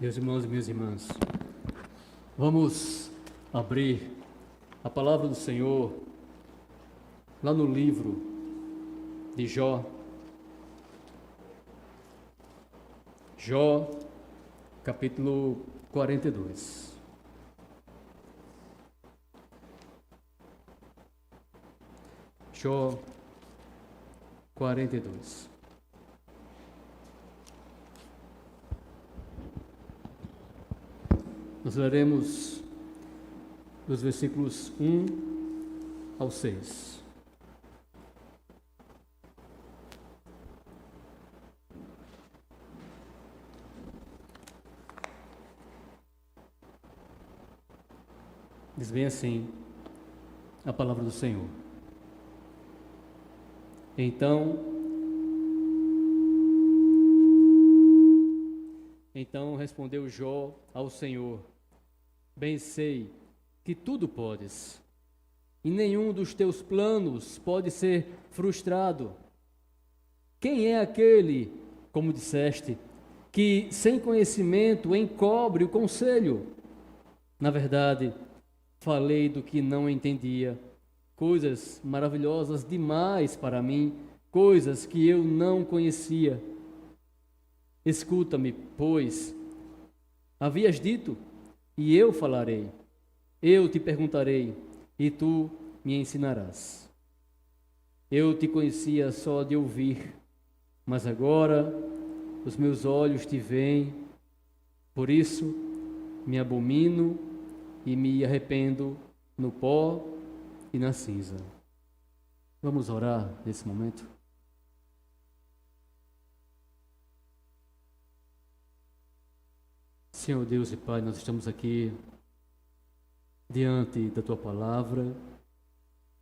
Meus irmãos e minhas irmãs, vamos abrir a palavra do Senhor lá no livro de Jó. Jó, capítulo 42. Jó 42. Nós leremos dos versículos 1 ao 6. Diz bem assim a palavra do Senhor. Então respondeu Jó ao Senhor: Bem sei que tudo podes, e nenhum dos teus planos pode ser frustrado. Quem é aquele, como disseste, que sem conhecimento encobre o conselho? Na verdade, falei do que não entendia, coisas maravilhosas demais para mim, coisas que eu não conhecia. Escuta-me, pois, havias dito, e eu falarei. Eu te perguntarei, e tu me ensinarás. Eu te conhecia só de ouvir, mas agora os meus olhos te veem. Por isso me abomino e me arrependo no pó e na cinza. Vamos orar nesse momento? Senhor Deus e Pai, nós estamos aqui diante da Tua Palavra,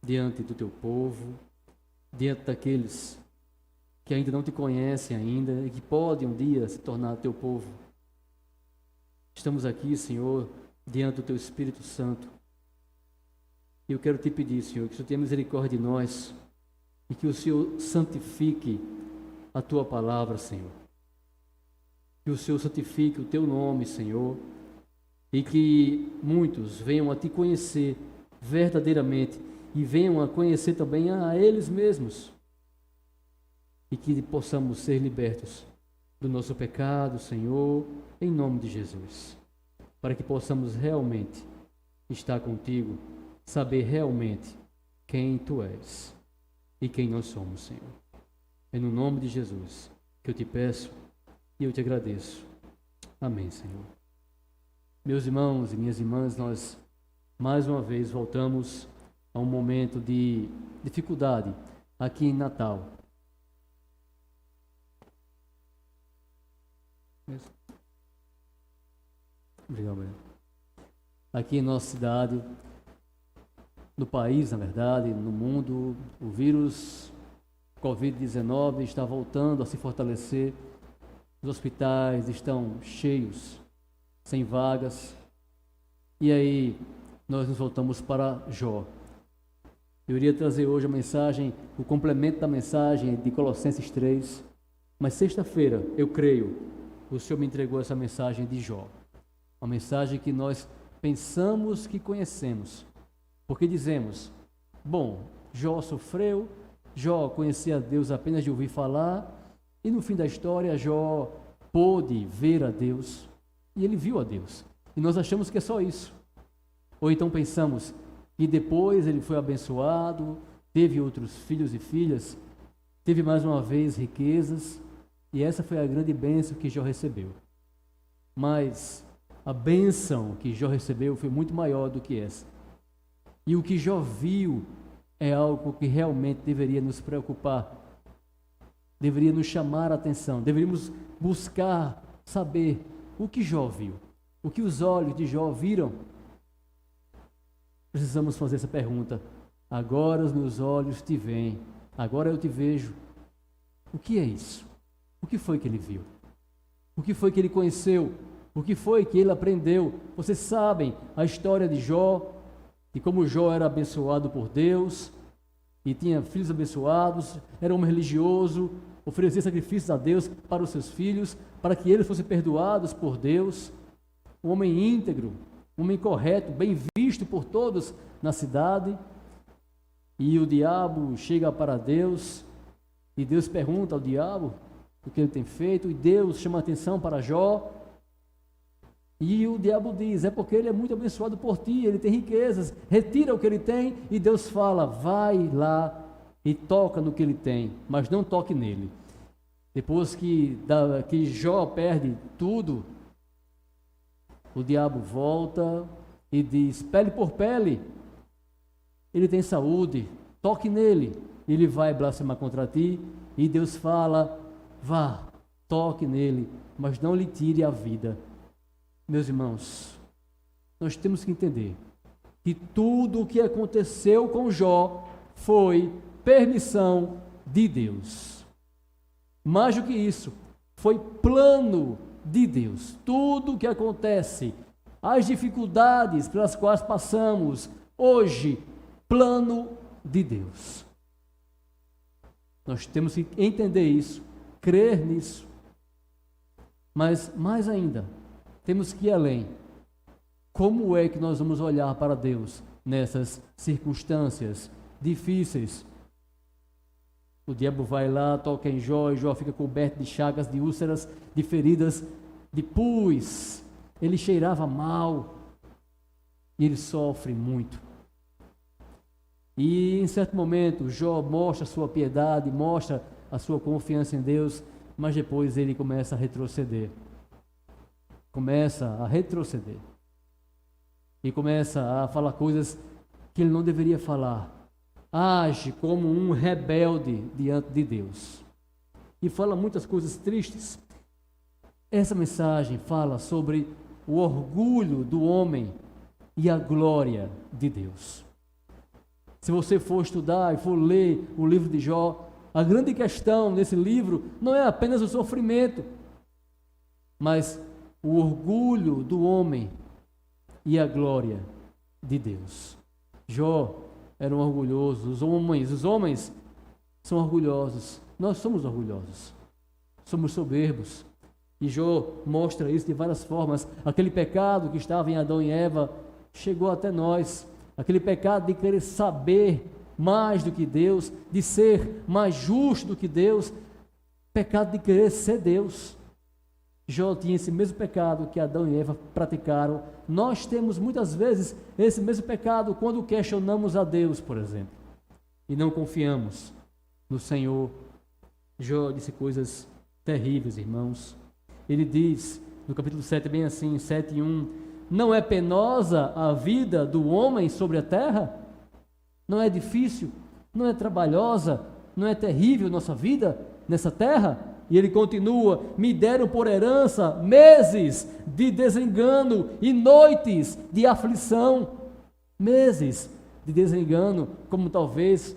diante do Teu povo, diante daqueles que ainda não Te conhecem ainda e que podem um dia se tornar Teu povo. Estamos aqui, Senhor, diante do Teu Espírito Santo. E eu quero Te pedir, Senhor, que o Senhor tenha misericórdia de nós e que o Senhor santifique a Tua Palavra, Senhor. Que o Senhor santifique o Teu nome, Senhor, e que muitos venham a Te conhecer verdadeiramente e venham a conhecer também a eles mesmos, e que possamos ser libertos do nosso pecado, Senhor, em nome de Jesus, para que possamos realmente estar contigo, saber realmente quem Tu és e quem nós somos, Senhor. É no nome de Jesus que eu Te peço e eu Te agradeço. Amém, Senhor. Meus irmãos e minhas irmãs, nós mais uma vez voltamos a um momento de dificuldade aqui em Natal. Obrigado, Breno. Aqui em nossa cidade, no país, na verdade, no mundo, o vírus Covid-19 está voltando a se fortalecer. Os hospitais estão cheios, sem vagas. E aí, nós nos voltamos para Jó. Eu iria trazer hoje a mensagem, o complemento da mensagem de Colossenses 3. Mas sexta-feira, eu creio, o Senhor me entregou essa mensagem de Jó. Uma mensagem que nós pensamos que conhecemos. Porque dizemos, bom, Jó sofreu, Jó conhecia Deus apenas de ouvir falar. E no fim da história, Jó pôde ver a Deus, e ele viu a Deus. E nós achamos que é só isso. Ou então pensamos que depois ele foi abençoado, teve outros filhos e filhas, teve mais uma vez riquezas, e essa foi a grande bênção que Jó recebeu. Mas a bênção que Jó recebeu foi muito maior do que essa. E o que Jó viu é algo que realmente deveria nos preocupar, deveria nos chamar a atenção, deveríamos buscar saber o que Jó viu, o que os olhos de Jó viram. Precisamos fazer essa pergunta. Agora os meus olhos te veem, agora eu te vejo. O que é isso? O que foi que ele viu? O que foi que ele conheceu? O que foi que ele aprendeu? Vocês sabem a história de Jó, de como Jó era abençoado por Deus, e tinha filhos abençoados, era um homem religioso, oferecer sacrifícios a Deus para os seus filhos, para que eles fossem perdoados por Deus. Um homem íntegro, um homem correto, bem visto por todos na cidade. E o diabo chega para Deus, e Deus pergunta ao diabo o que ele tem feito, e Deus chama a atenção para Jó. E o diabo diz, é porque ele é muito abençoado por ti, ele tem riquezas, retira o que ele tem, e Deus fala, vai lá e toca no que ele tem, mas não toque nele. Depois que Jó perde tudo, o diabo volta e diz, pele por pele, ele tem saúde, toque nele, ele vai blasfemar contra ti, e Deus fala, vá, toque nele, mas não lhe tire a vida. Meus irmãos, nós temos que entender que tudo o que aconteceu com Jó foi permissão de Deus. Mais do que isso, foi plano de Deus. Tudo o que acontece, as dificuldades pelas quais passamos hoje, plano de Deus. Nós temos que entender isso, crer nisso, mas mais ainda, temos que ir além. Como é que nós vamos olhar para Deus nessas circunstâncias difíceis? O diabo vai lá, toca em Jó, e Jó fica coberto de chagas, de úlceras, de feridas, de pus. Ele cheirava mal e ele sofre muito. E em certo momento, Jó mostra a sua piedade, mostra a sua confiança em Deus, mas depois ele começa a retroceder. E começa a falar coisas que ele não deveria falar. Age como um rebelde diante de Deus. E fala muitas coisas tristes. Essa mensagem fala sobre o orgulho do homem e a glória de Deus. Se você for estudar e for ler o livro de Jó, a grande questão nesse livro não é apenas o sofrimento, mas o orgulho do homem e a glória de Deus. Jó era um orgulhoso, os homens são orgulhosos, nós somos orgulhosos, somos soberbos. E Jó mostra isso de várias formas. Aquele pecado que estava em Adão e Eva chegou até nós, aquele pecado de querer saber mais do que Deus, de ser mais justo do que Deus, pecado de querer ser Deus. Jó tinha esse mesmo pecado que Adão e Eva praticaram. Nós temos muitas vezes esse mesmo pecado quando questionamos a Deus, por exemplo, e não confiamos no Senhor. Jó disse coisas terríveis, irmãos. Ele diz, no capítulo 7, bem assim, 7:1, não é penosa a vida do homem sobre a terra? Não é difícil? Não é trabalhosa? Não é terrível nossa vida nessa terra? E ele continua, me deram por herança meses de desengano e noites de aflição. Meses de desengano, como talvez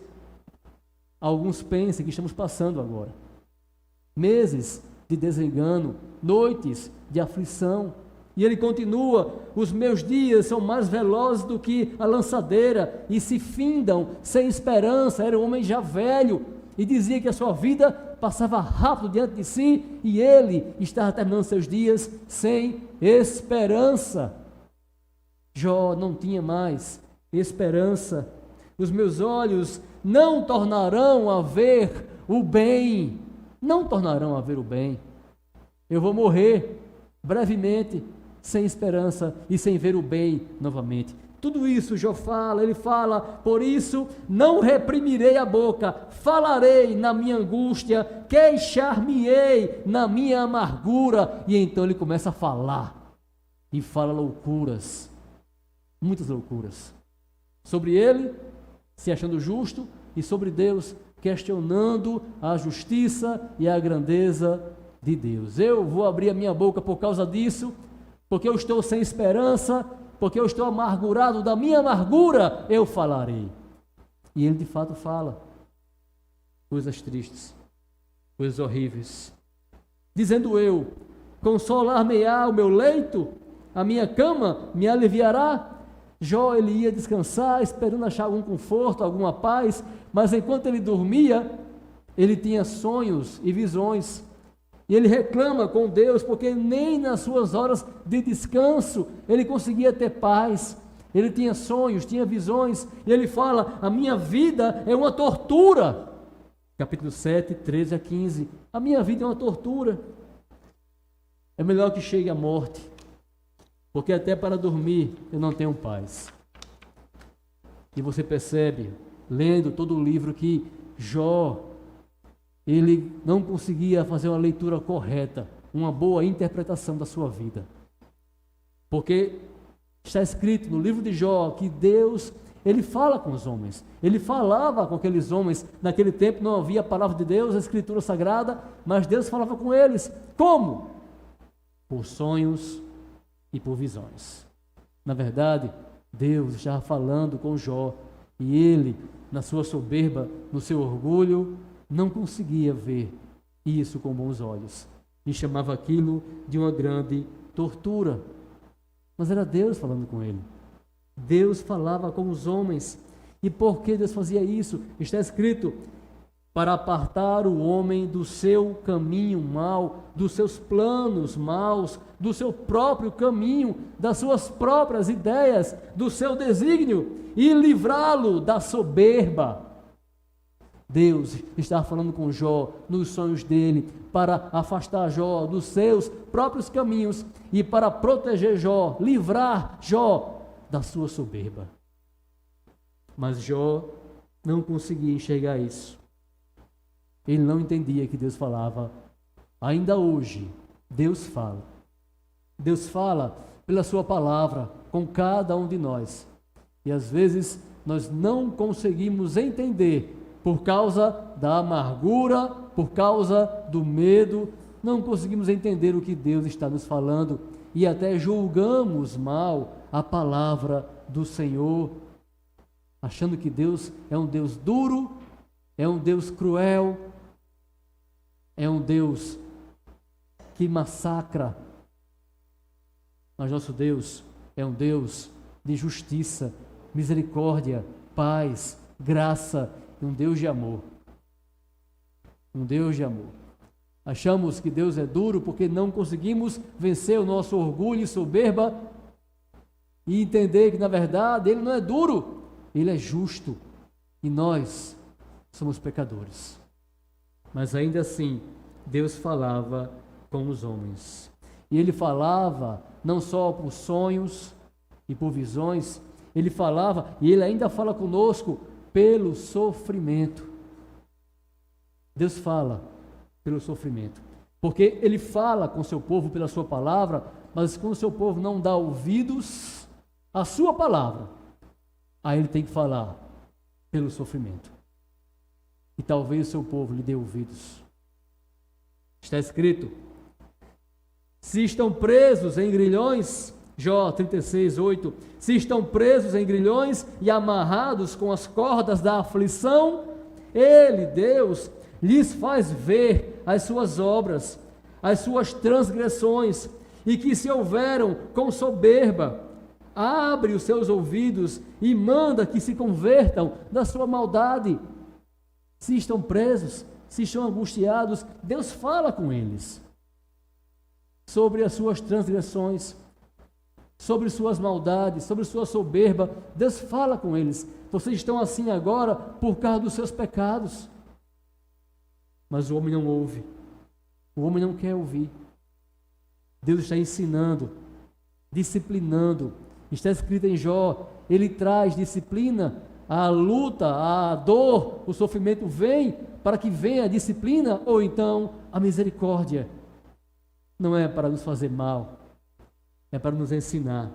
alguns pensem que estamos passando agora. Meses de desengano, noites de aflição. E ele continua, os meus dias são mais velozes do que a lançadeira e se findam sem esperança. Era um homem já velho e dizia que a sua vida passava rápido diante de si e ele estava terminando seus dias sem esperança. Jó não tinha mais esperança. Os meus olhos não tornarão a ver o bem. Não tornarão a ver o bem. Eu vou morrer brevemente, sem esperança e sem ver o bem novamente. Tudo isso Jó fala, ele fala, por isso não reprimirei a boca, falarei na minha angústia, queixar-me-ei na minha amargura. E então ele começa a falar, e fala loucuras, muitas loucuras, sobre ele, se achando justo, e sobre Deus, questionando a justiça e a grandeza de Deus. Eu vou abrir a minha boca por causa disso, porque eu estou sem esperança, porque eu estou amargurado, da minha amargura eu falarei. E ele de fato fala coisas tristes, coisas horríveis, dizendo eu, consolar-me-á o meu leito, a minha cama me aliviará. Jó, ele ia descansar, esperando achar algum conforto, alguma paz, mas enquanto ele dormia, ele tinha sonhos e visões. E ele reclama com Deus, porque nem nas suas horas de descanso ele conseguia ter paz. Ele tinha sonhos, tinha visões, e ele fala: a minha vida é uma tortura. Capítulo 7, 13 a 15. A minha vida é uma tortura. É melhor que chegue a morte, porque até para dormir eu não tenho paz. E você percebe, lendo todo o livro, que Jó, ele não conseguia fazer uma leitura correta, uma boa interpretação da sua vida. Porque está escrito no livro de Jó que Deus, ele fala com os homens. Ele falava com aqueles homens. Naquele tempo não havia a palavra de Deus, a escritura sagrada, mas Deus falava com eles. Como? Por sonhos e por visões. Na verdade, Deus estava falando com Jó, e ele, na sua soberba, no seu orgulho, não conseguia ver isso com bons olhos, e chamava aquilo de uma grande tortura. Mas era Deus falando com ele. Deus falava com os homens. E por que Deus fazia isso? Está escrito: para apartar o homem do seu caminho mau, dos seus planos maus, do seu próprio caminho, das suas próprias ideias, do seu desígnio, e livrá-lo da soberba. Deus estava falando com Jó nos sonhos dele, para afastar Jó dos seus próprios caminhos e para proteger Jó, livrar Jó da sua soberba. Mas Jó não conseguia enxergar isso. Ele não entendia que Deus falava. Ainda hoje, Deus fala. Deus fala pela sua palavra com cada um de nós. E às vezes nós não conseguimos entender por causa da amargura, por causa do medo, não conseguimos entender o que Deus está nos falando e até julgamos mal a palavra do Senhor, achando que Deus é um Deus duro, é um Deus cruel, é um Deus que massacra. Mas nosso Deus é um Deus de justiça, misericórdia, paz, graça, um Deus de amor. Um Deus de amor. Achamos que Deus é duro porque não conseguimos vencer o nosso orgulho e soberba e entender que, na verdade, Ele não é duro, Ele é justo e nós somos pecadores. Mas ainda assim, Deus falava com os homens. E Ele falava não só por sonhos e por visões, Ele falava, e Ele ainda fala conosco pelo sofrimento. Deus fala pelo sofrimento, porque Ele fala com seu povo pela sua palavra, mas quando o seu povo não dá ouvidos à sua palavra, aí Ele tem que falar pelo sofrimento. E talvez o seu povo lhe dê ouvidos. Está escrito: se estão presos em grilhões, Jó 36, 8, se estão presos em grilhões e amarrados com as cordas da aflição, Ele, Deus, lhes faz ver as suas obras, as suas transgressões, e que se houveram com soberba, abre os seus ouvidos e manda que se convertam da sua maldade. Se estão presos, se estão angustiados, Deus fala com eles sobre as suas transgressões, sobre suas maldades, sobre sua soberba. Deus fala com eles. Vocês estão assim agora por causa dos seus pecados. Mas o homem não ouve. O homem não quer ouvir. Deus está ensinando, disciplinando. Está escrito em Jó, Ele traz disciplina. A luta, a dor, o sofrimento vem para que venha a disciplina ou então a misericórdia. Não é para nos fazer mal, é para nos ensinar.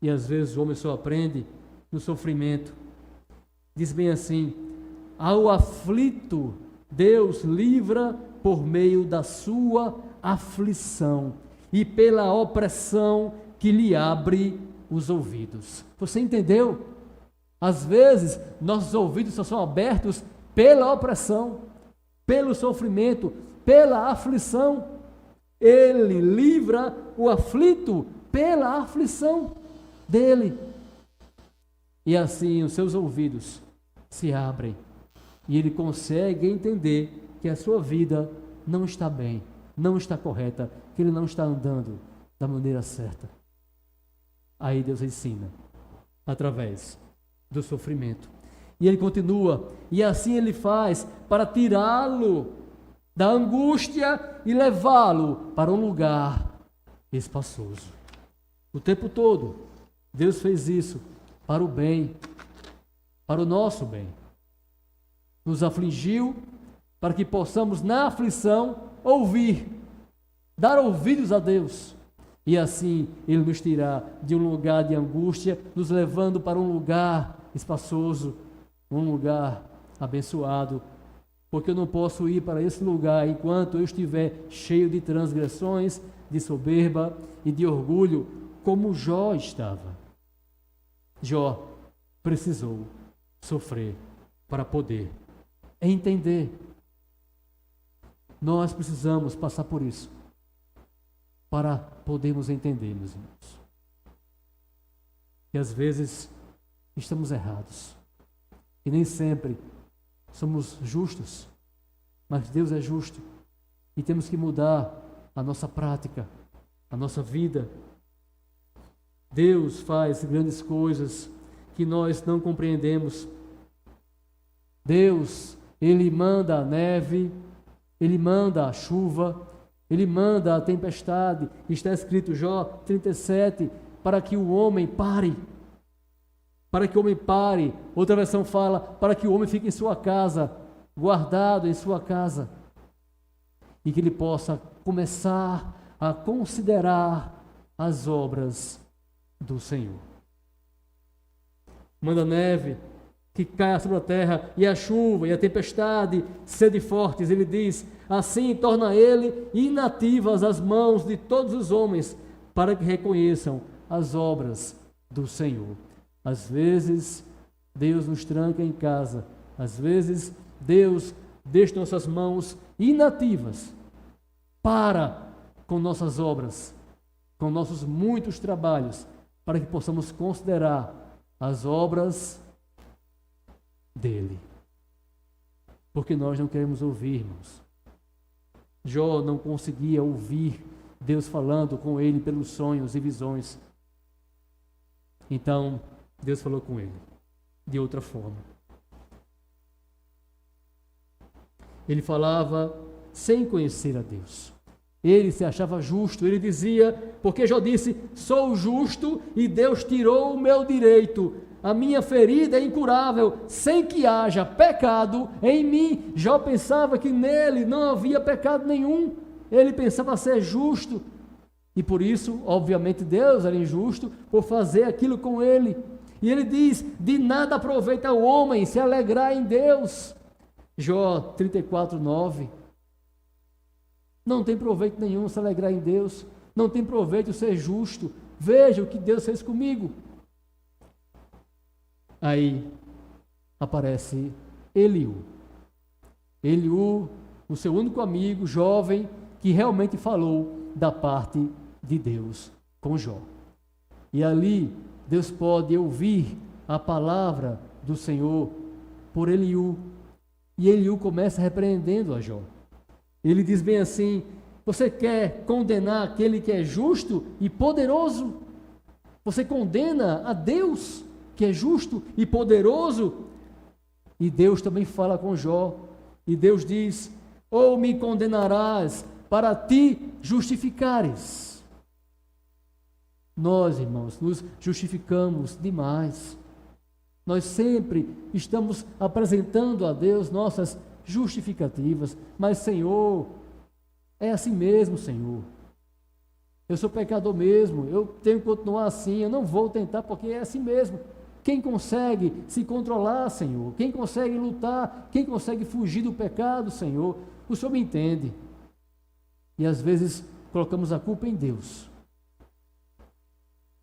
E às vezes o homem só aprende no sofrimento. Diz bem assim: ao aflito Deus livra por meio da sua aflição e pela opressão que lhe abre os ouvidos. Você entendeu? Às vezes nossos ouvidos só são abertos pela opressão, pelo sofrimento, pela aflição. Ele livra o aflito pela aflição dele. E assim os seus ouvidos se abrem E ele consegue entender que a sua vida não está bem, não está correta, que ele não está andando da maneira certa. Aí Deus ensina, através do sofrimento. E ele continua, e assim ele faz para tirá-lo da angústia e levá-lo para um lugar espaçoso. O tempo todo, Deus fez isso para o bem, para o nosso bem. Nos afligiu para que possamos, na aflição, ouvir, dar ouvidos a Deus. E assim Ele nos tirará de um lugar de angústia, nos levando para um lugar espaçoso, um lugar abençoado, porque eu não posso ir para esse lugar enquanto eu estiver cheio de transgressões, de soberba e de orgulho, como Jó estava. Jó precisou sofrer para poder entender. Nós precisamos passar por isso para podermos entender, meus irmãos. E às vezes estamos errados. E nem sempre somos justos. Mas Deus é justo. E temos que mudar a nossa prática, a nossa vida. Deus faz grandes coisas que nós não compreendemos. Deus, Ele manda a neve, Ele manda a chuva, Ele manda a tempestade. Está escrito Jó 37, para que o homem pare. Para que o homem pare. Outra versão fala, para que o homem fique em sua casa, guardado em sua casa. E que ele possa começar a considerar as obras do Senhor. Manda neve que caia sobre a terra, e a chuva e a tempestade sede fortes. Ele diz, assim torna ele inativas as mãos de todos os homens, para que reconheçam as obras do Senhor. Às vezes, Deus nos tranca em casa. Às vezes, Deus deixa nossas mãos inativas. Para com nossas obras, com nossos muitos trabalhos, para que possamos considerar as obras dele. Porque nós não queremos ouvir, irmãos. Jó não conseguia ouvir Deus falando com ele pelos sonhos e visões. Então, Deus falou com ele de outra forma. Ele falava sem conhecer a Deus. Ele se achava justo, ele dizia, porque Jó disse, sou justo e Deus tirou o meu direito. A minha ferida é incurável, sem que haja pecado em mim. Jó pensava que nele não havia pecado nenhum. Ele pensava ser justo. E por isso, obviamente, Deus era injusto por fazer aquilo com ele. E ele diz, de nada aproveita o homem se alegrar em Deus. Jó 34, 9. Não tem proveito nenhum se alegrar em Deus. Não tem proveito ser justo. Veja o que Deus fez comigo. Aí aparece Eliú. Eliú, o seu único amigo, jovem, que realmente falou da parte de Deus com Jó. E ali Deus pode ouvir a palavra do Senhor por Eliú. E Eliú começa repreendendo a Jó. Ele diz bem assim, você quer condenar aquele que é justo e poderoso? Você condena a Deus, que é justo e poderoso? E Deus também fala com Jó. E Deus diz, ou me condenarás para ti justificares. Nós, irmãos, nos justificamos demais. Nós sempre estamos apresentando a Deus nossas justificativas, mas Senhor, é assim mesmo, Senhor. Eu sou pecador mesmo, eu tenho que continuar assim, eu não vou tentar porque é assim mesmo. Quem consegue se controlar, Senhor? Quem consegue lutar? Quem consegue fugir do pecado, Senhor? O Senhor me entende. E às vezes colocamos a culpa em Deus,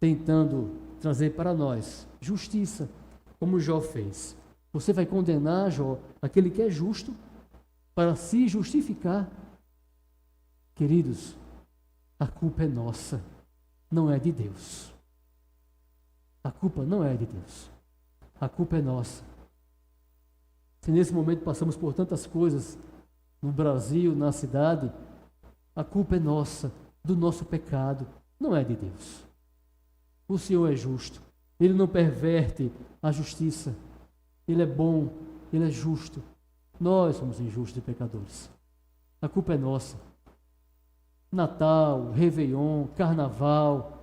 tentando trazer para nós justiça, como Jó fez. Você vai condenar, Jó, aquele que é justo, para se justificar? Queridos, a culpa é nossa, não é de Deus. A culpa não é de Deus. A culpa é nossa. Se nesse momento passamos por tantas coisas no Brasil, na cidade, a culpa é nossa, do nosso pecado, não é de Deus. O Senhor é justo, Ele não perverte a justiça, Ele é bom, Ele é justo. Nós somos injustos e pecadores. A culpa é nossa. Natal, Réveillon, Carnaval,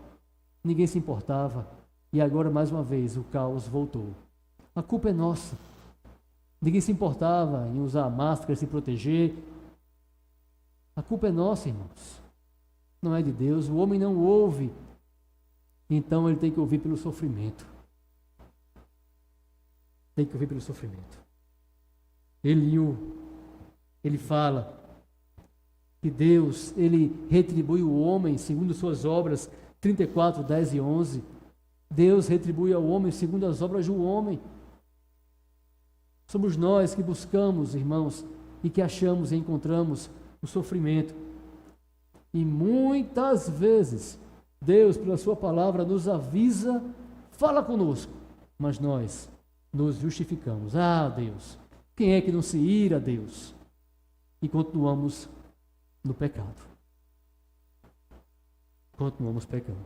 ninguém se importava. E agora, mais uma vez, o caos voltou. A culpa é nossa. Ninguém se importava em usar máscara, se proteger. A culpa é nossa, irmãos. Não é de Deus. O homem não ouve. Então ele tem que ouvir pelo sofrimento. Tem que ouvir pelo sofrimento. Ele fala que Deus, Ele retribui o homem segundo suas obras, 34, 10 e 11. Deus retribui ao homem segundo as obras do homem. Somos nós que buscamos, irmãos, e que achamos e encontramos o sofrimento. E muitas vezes, Deus, pela sua palavra, nos avisa, fala conosco, mas nós nos justificamos. Ah, Deus, quem é que não se ira, Deus? E continuamos no pecado. Continuamos pecando.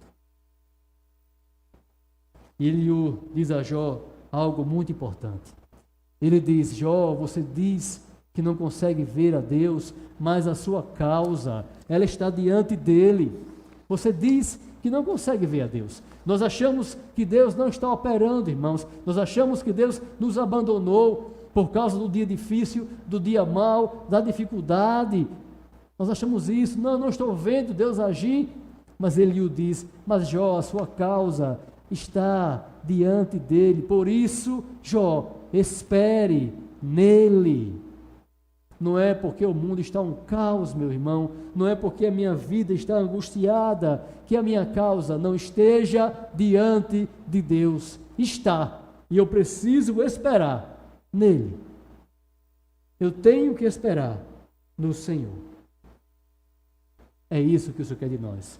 Ele diz a Jó algo muito importante. Ele diz: Jó, você diz que não consegue ver a Deus, mas a sua causa, ela está diante dele. Você diz que não consegue ver a Deus. Nós achamos que Deus não está operando, irmãos. Nós achamos que Deus nos abandonou por causa do dia difícil, do dia mau, da dificuldade. Nós achamos isso. Não estou vendo Deus agir. Mas ele o diz: mas Jó, a sua causa está diante dele. Por isso, Jó, espere nele. Não é porque o mundo está um caos, meu irmão, não é porque a minha vida está angustiada, que a minha causa não esteja diante de Deus. Está, e eu preciso esperar nele. Eu tenho que esperar no Senhor. É isso que o Senhor quer de nós.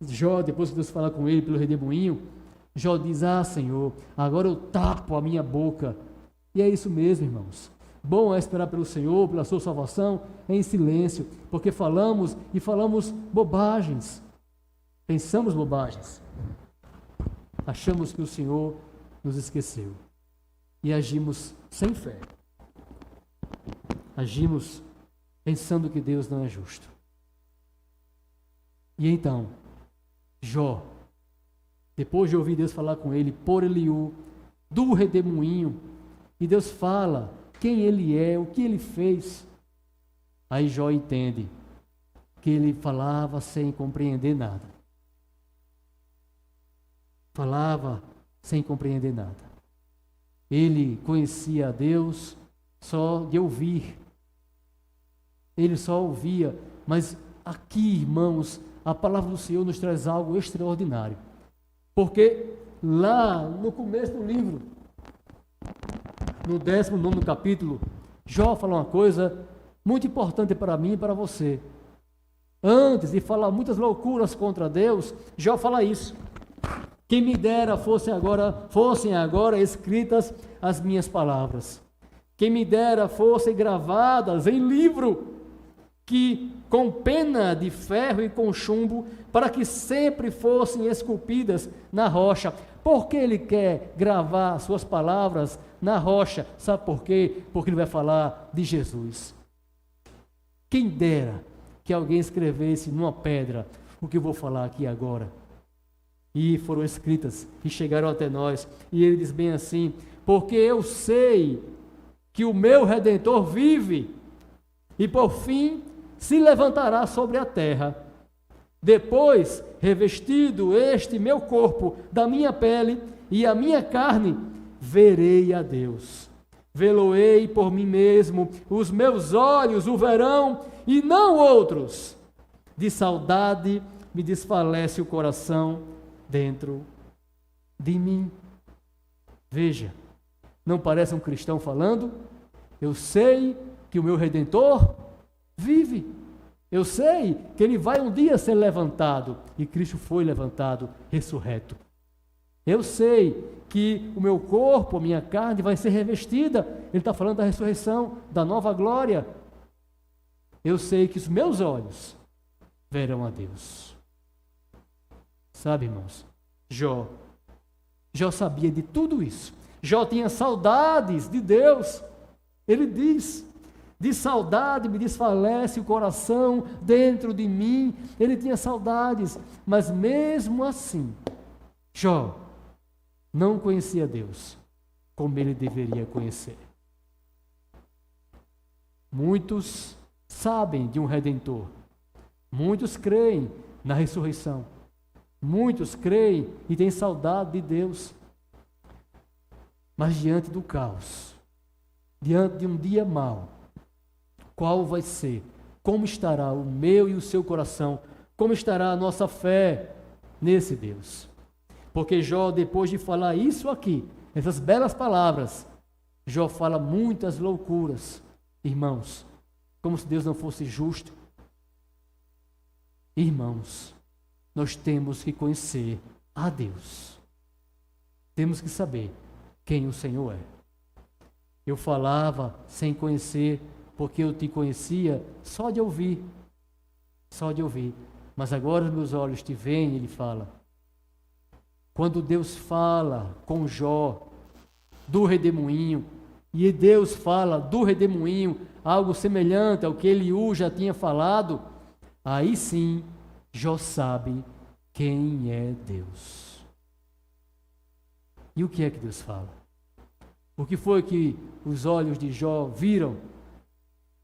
Jó, depois que Deus fala com ele pelo redemoinho, Jó diz: ah, Senhor, agora eu tapo a minha boca. E é isso mesmo, irmãos. Bom é esperar pelo Senhor, pela sua salvação, em silêncio, porque falamos bobagens. Pensamos bobagens. Achamos que o Senhor nos esqueceu. E agimos sem fé. Agimos pensando que Deus não é justo. E então, Jó, depois de ouvir Deus falar com ele, por Eliú, do redemoinho, e Deus fala quem ele é, o que ele fez, aí Jó entende que ele falava sem compreender nada. Falava sem compreender nada. Ele conhecia a Deus só de ouvir. Ele só ouvia, mas aqui, irmãos, a palavra do Senhor nos traz algo extraordinário. Porque lá no começo do livro, no 19º capítulo, Jó fala uma coisa muito importante para mim e para você. Antes de falar muitas loucuras contra Deus, Jó fala isso: quem me dera fossem agora escritas as minhas palavras. Quem me dera fossem gravadas em livro, que com pena de ferro e com chumbo, para que sempre fossem esculpidas na rocha. Por que ele quer gravar suas palavras na rocha? Sabe por quê? Porque ele vai falar de Jesus. Quem dera que alguém escrevesse numa pedra o que eu vou falar aqui agora. E foram escritas e chegaram até nós. E ele diz bem assim: porque eu sei que o meu Redentor vive, e por fim se levantará sobre a terra. Depois, revestido este meu corpo da minha pele e a minha carne, verei a Deus. Vê-lo-ei por mim mesmo, os meus olhos o verão e não outros. De saudade me desfalece o coração dentro de mim. Veja, não parece um cristão falando? Eu sei que o meu Redentor vive. Eu sei que ele vai um dia ser levantado. E Cristo foi levantado, ressurreto. Eu sei que o meu corpo, a minha carne vai ser revestida. Ele está falando da ressurreição, da nova glória. Eu sei que os meus olhos verão a Deus. Sabe, irmãos, Jó sabia de tudo isso. Jó tinha saudades de Deus. Ele diz, de saudade me desfalece o coração dentro de mim. Ele tinha saudades, mas mesmo assim, Jó não conhecia Deus como ele deveria conhecer. Muitos sabem de um Redentor. Muitos creem na ressurreição. Muitos creem e têm saudade de Deus. Mas diante do caos, diante de um dia mau, qual vai ser? Como estará o meu e o seu coração? Como estará a nossa fé nesse Deus? Porque Jó, depois de falar isso aqui, essas belas palavras, Jó fala muitas loucuras, irmãos, como se Deus não fosse justo. Irmãos, nós temos que conhecer a Deus. Temos que saber quem o Senhor é. Eu falava sem conhecer, porque eu te conhecia só de ouvir. Só de ouvir. Mas agora os meus olhos te veem, ele fala. Quando Deus fala com Jó do redemoinho, e Deus fala do redemoinho, algo semelhante ao que Eliú já tinha falado, aí sim, Jó sabe quem é Deus. E o que é que Deus fala? O que foi que os olhos de Jó viram?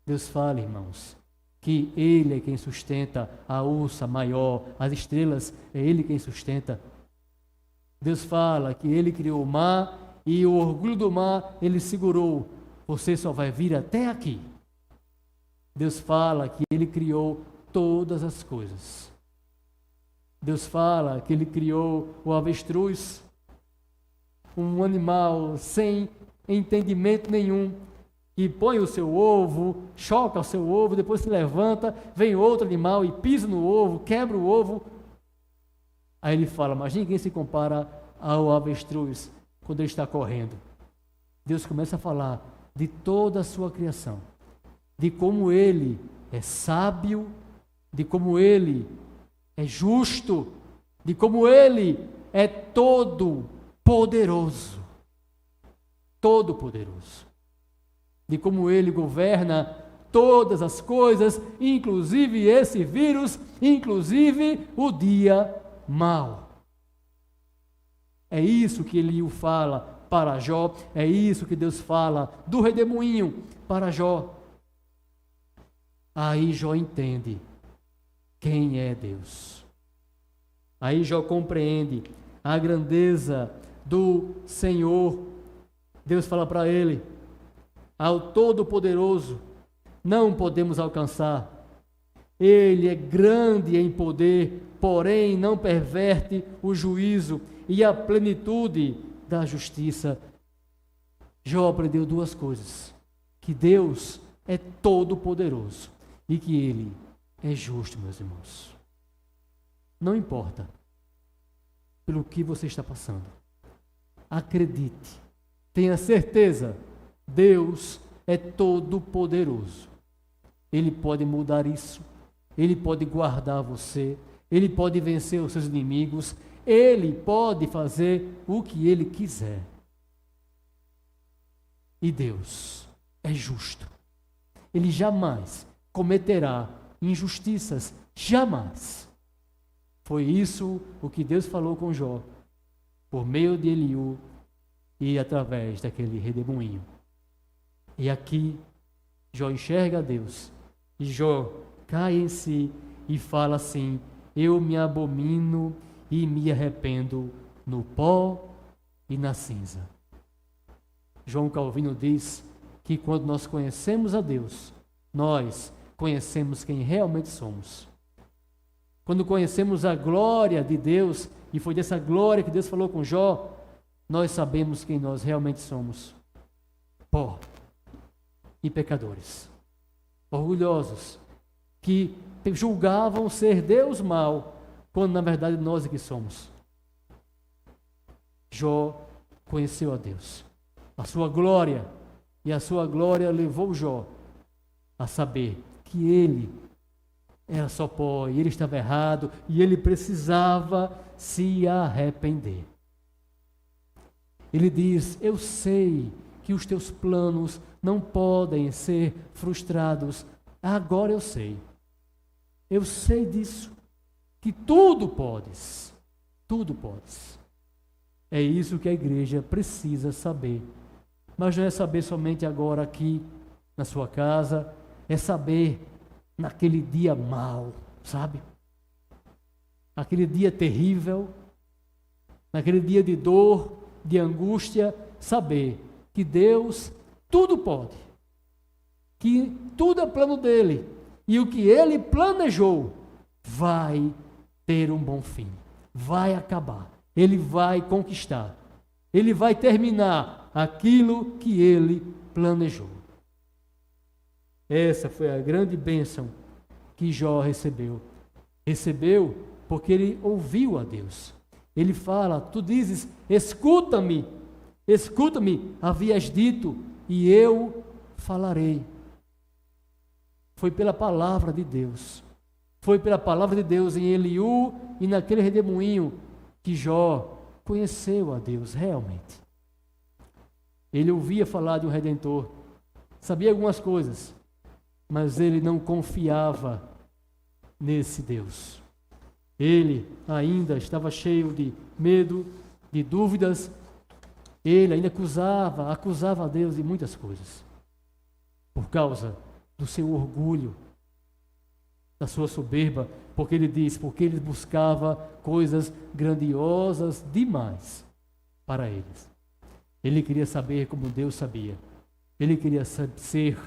Deus fala, irmãos, que Ele é quem sustenta a ursa maior, as estrelas, é Ele quem sustenta. Deus fala que Ele criou o mar e o orgulho do mar Ele segurou. Você só vai vir até aqui. Deus fala que Ele criou todas as coisas. Deus fala que Ele criou o avestruz, um animal sem entendimento nenhum, que põe o seu ovo, choca o seu ovo, depois se levanta, vem outro animal e pisa no ovo, quebra o ovo. Aí ele fala, mas ninguém se compara ao avestruz quando ele está correndo. Deus começa a falar de toda a sua criação, de como Ele é sábio, de como Ele é justo, de como Ele é todo poderoso. Todo poderoso. De como Ele governa todas as coisas, inclusive esse vírus, inclusive o dia mau. É isso que Eliú fala para Jó, é isso que Deus fala do redemoinho para Jó. Aí Jó entende quem é Deus. Aí Jó compreende a grandeza do Senhor. Deus fala para ele, ao Todo-Poderoso não podemos alcançar. Ele é grande em poder, porém não perverte o juízo e a plenitude da justiça. Jó aprendeu duas coisas: que Deus é todo-poderoso e que Ele é justo, meus irmãos. Não importa pelo que você está passando. Acredite, tenha certeza, Deus é todo-poderoso. Ele pode mudar isso. Ele pode guardar você, Ele pode vencer os seus inimigos, Ele pode fazer o que Ele quiser. E Deus é justo. Ele jamais cometerá injustiças, jamais. Foi isso o que Deus falou com Jó, por meio de Eliú e através daquele redemoinho. E aqui, Jó enxerga a Deus, e Jó cai em si e fala assim: eu me abomino e me arrependo no pó e na cinza. João Calvino diz que quando nós conhecemos a Deus, nós conhecemos quem realmente somos. Quando conhecemos a glória de Deus, e foi dessa glória que Deus falou com Jó, nós sabemos quem nós realmente somos: pó e pecadores, orgulhosos, que julgavam ser Deus mau, quando na verdade nós é que somos. Jó conheceu a Deus, a sua glória, e a sua glória levou Jó a saber que ele era só pó, e ele estava errado, e ele precisava se arrepender. Ele diz: eu sei que os teus planos não podem ser frustrados. Agora eu sei disso, que tudo podes, tudo podes. É isso que a igreja precisa saber. Mas não é saber somente agora aqui na sua casa, é saber naquele dia mau, sabe? Aquele dia terrível, naquele dia de dor, de angústia, saber que Deus tudo pode, que tudo é plano dele, e o que ele planejou vai ter um bom fim, vai acabar, ele vai conquistar, ele vai terminar aquilo que ele planejou. Essa foi a grande bênção que Jó recebeu. Recebeu porque ele ouviu a Deus. Ele fala: tu dizes, escuta-me, havias dito, e eu falarei. Foi pela palavra de Deus. Foi pela palavra de Deus em Eliú e naquele redemoinho que Jó conheceu a Deus realmente. Ele ouvia falar de um Redentor, sabia algumas coisas, mas ele não confiava nesse Deus. Ele ainda estava cheio de medo, de dúvidas. Ele ainda acusava a Deus de muitas coisas, por causa do seu orgulho, da sua soberba, porque ele buscava coisas grandiosas demais para eles. Ele queria saber como Deus sabia. Ele queria ser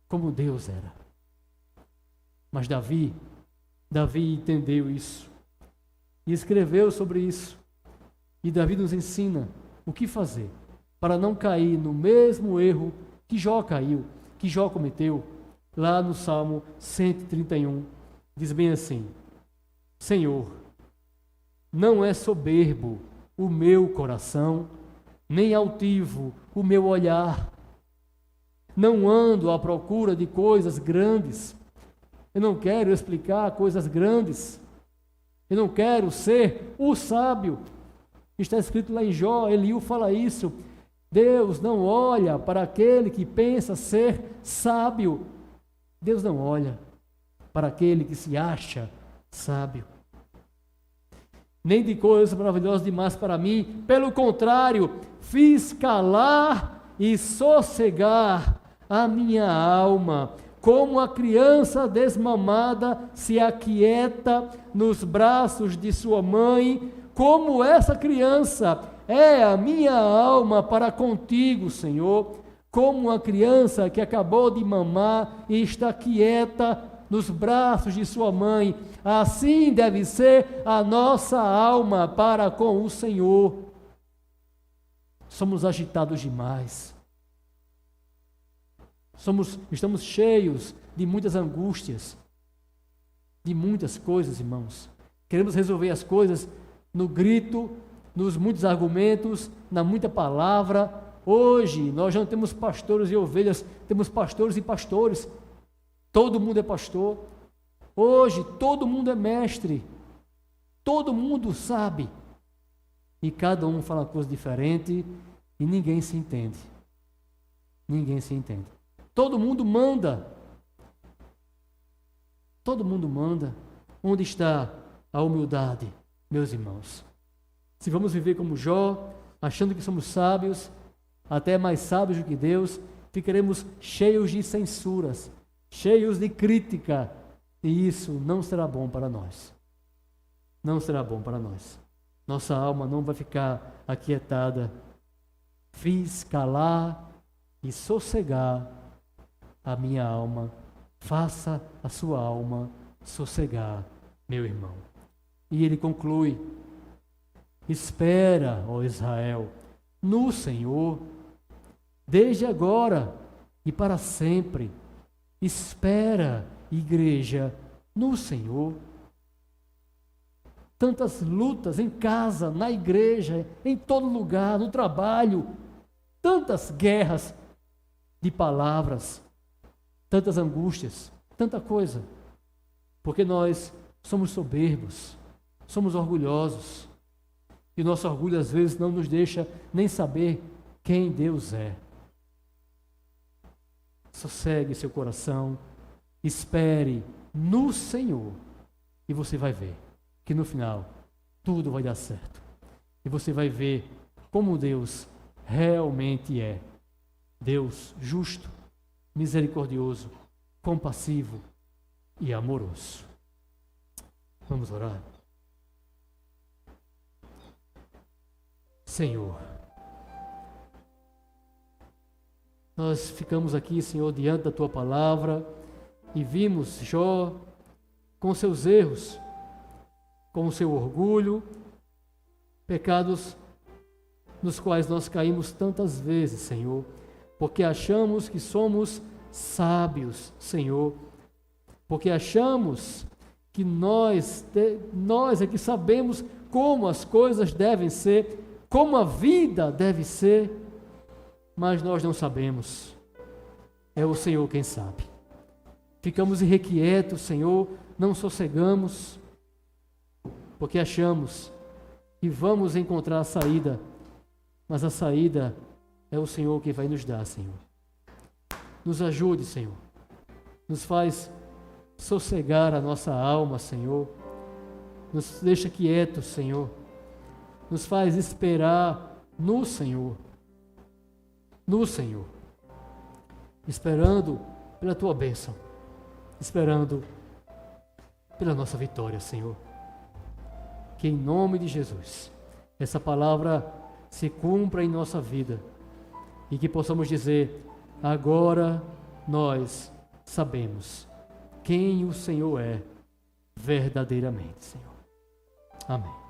como Deus era. Mas Davi entendeu isso e escreveu sobre isso. E Davi nos ensina o que fazer para não cair no mesmo erro que Jó caiu, que Jó cometeu. Lá no Salmo 131, diz bem assim: Senhor, não é soberbo o meu coração, nem altivo o meu olhar. Não ando à procura de coisas grandes. Eu não quero explicar coisas grandes. Eu não quero ser o sábio. Está escrito lá em Jó, Eliú fala isso. Deus não olha para aquele que pensa ser sábio. Deus não olha para aquele que se acha sábio. Nem de coisas maravilhosas demais para mim. Pelo contrário, fiz calar e sossegar a minha alma, como a criança desmamada se aquieta nos braços de sua mãe, como essa criança é a minha alma para contigo, Senhor, como uma criança que acabou de mamar e está quieta nos braços de sua mãe, assim deve ser a nossa alma para com o Senhor. Somos agitados demais. Estamos cheios de muitas angústias, de muitas coisas, irmãos. Queremos resolver as coisas no grito, nos muitos argumentos, na muita palavra. Hoje nós não temos pastores e ovelhas, temos pastores e pastores. Todo mundo é pastor. Hoje todo mundo é mestre. Todo mundo sabe. E cada um fala coisa diferente e ninguém se entende. Ninguém se entende. Todo mundo manda. Todo mundo manda. Onde está a humildade, meus irmãos? Se vamos viver como Jó, achando que somos sábios, até mais sábios do que Deus, ficaremos cheios de censuras, cheios de crítica, e isso não será bom para nós. Não será bom para nós. Nossa alma não vai ficar aquietada. Fiz calar e sossegar a minha alma. Faça a sua alma sossegar, meu irmão. E ele conclui: espera, ó Israel, no Senhor, desde agora e para sempre. Espera, igreja, no Senhor. tantas lutas em casa, na igreja, em todo lugar, no trabalho, tantas guerras de palavras, tantas angústias, tanta coisa, porque nós somos soberbos, somos orgulhosos, e nosso orgulho às vezes não nos deixa nem saber quem Deus é. Sossegue seu coração, espere no Senhor, e você vai ver que no final tudo vai dar certo. E você vai ver como Deus realmente é. Deus justo, misericordioso, compassivo e amoroso. Vamos orar. Senhor, nós ficamos aqui, Senhor, diante da Tua palavra e vimos Jó com seus erros, com o seu orgulho, pecados nos quais nós caímos tantas vezes, Senhor, porque achamos que somos sábios, Senhor, porque achamos que nós é que sabemos como as coisas devem ser, como a vida deve ser, mas nós não sabemos. É o Senhor quem sabe. Ficamos irrequietos, Senhor, não sossegamos, porque achamos que vamos encontrar a saída, mas a saída é o Senhor quem vai nos dar, Senhor. Nos ajude, Senhor. Nos faz sossegar a nossa alma, Senhor. Nos deixa quietos, Senhor. Nos faz esperar no Senhor. No Senhor. Esperando pela Tua bênção. Esperando pela nossa vitória, Senhor. Que em nome de Jesus, essa palavra se cumpra em nossa vida e que possamos dizer: agora nós sabemos quem o Senhor é verdadeiramente, Senhor. Amém.